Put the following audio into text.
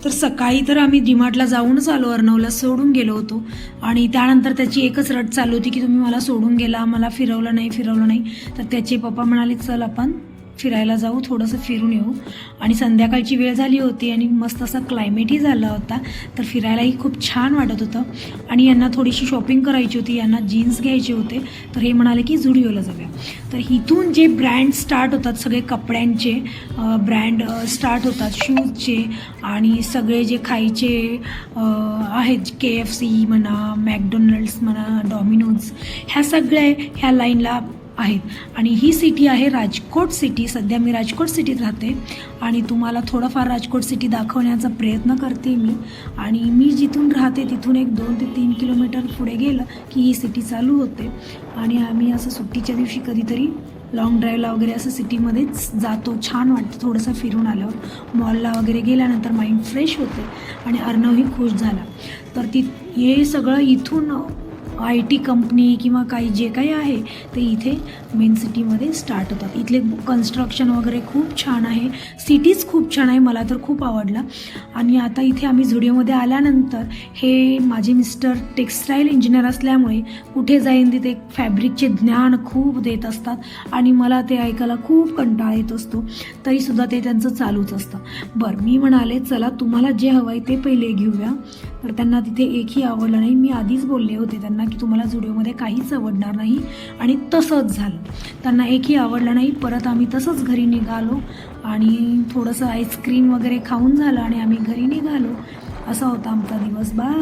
तर सकाळी तर आम्ही डीमार्टला जाऊनच आलो, अर्णवला सोडून गेलो होतो आणि त्यानंतर त्याची एकच रट चालू होती की तुम्ही मला सोडून गेला, मला फिरवलं नाही. तर त्याचे पप्पा म्हणाले चल आपण फिरायला जाऊ, थोडंसं फिरून येऊ. आणि संध्याकाळची वेळ झाली होती आणि मस्त असा क्लायमेटही झाला होता, तर फिरायलाही खूप छान वाटत होतं. आणि यांना थोडीशी शॉपिंग करायची होती, यांना जीन्स घ्यायचे होते, तर हे म्हणाले की झुडिओला जाऊया. तर इथून जे ब्रँड स्टार्ट होतात, सगळे कपड्यांचे ब्रँड स्टार्ट होतात, शूजचे आणि सगळे जे खायचे आहेत, KFC म्हणा, मॅकडोनल्ड्स म्हणा, डॉमिनोज, ह्या लाईनला आहेत. आणि ही सिटी आहे राजकोट सिटी. सध्या मी राजकोट सिटीत राहते आणि तुम्हाला थोडंफार राजकोट सिटी दाखवण्याचा प्रयत्न करते मी. आणि मी जिथून राहते तिथून एक 2 ते 3 किलोमीटर पुढे गेलं की ही सिटी चालू होते. आणि आम्ही असं सुट्टीच्या दिवशी कधीतरी लॉंग ड्राईव्हला वगैरे असं सिटीमध्येच जातो, छान वाटतं थोडंसं फिरून आल्यावर. मॉलला वगैरे गेल्यानंतर माइंड फ्रेश होते आणि अर्णवही खुश झाला. तर हे सगळं इथून IT कंपनी किंवा काही जे काही आहे ते इथे मेन सिटीमध्ये स्टार्ट होतात. इथले कन्स्ट्रक्शन वगैरे खूप छान आहे, सिटीज खूप छान आहे, मला तर खूप आवडला. आणि आता इथे आम्ही झुडिओमध्ये आल्यानंतर हे माझे मिस्टर टेक्स्टाईल इंजिनियर असल्यामुळे कुठे जाईन तिथे फॅब्रिकचे ज्ञान खूप देत असतात आणि मला ते ऐकायला खूप कंटाळा येत असतो, तरीसुद्धा ते त्यांचं चालूच असतं. बरं, मी म्हणाले चला तुम्हाला जे हवं आहे ते पहिले घेऊया. तर त्यांना तिथे एकही आवडलं नाही. मी आधीच बोलले होते त्यांना की तुम्हाला झुडिओमध्ये काहीच आवडणार नाही आणि तसंच झालं. त्यांना एकही आवडलं नाही. परत आम्ही तसंच घरी निघालो आणि थोडंसं आईस्क्रीम वगैरे खाऊन झालं आणि आम्ही घरी निघालो. असा होता आमचा दिवस. बाय.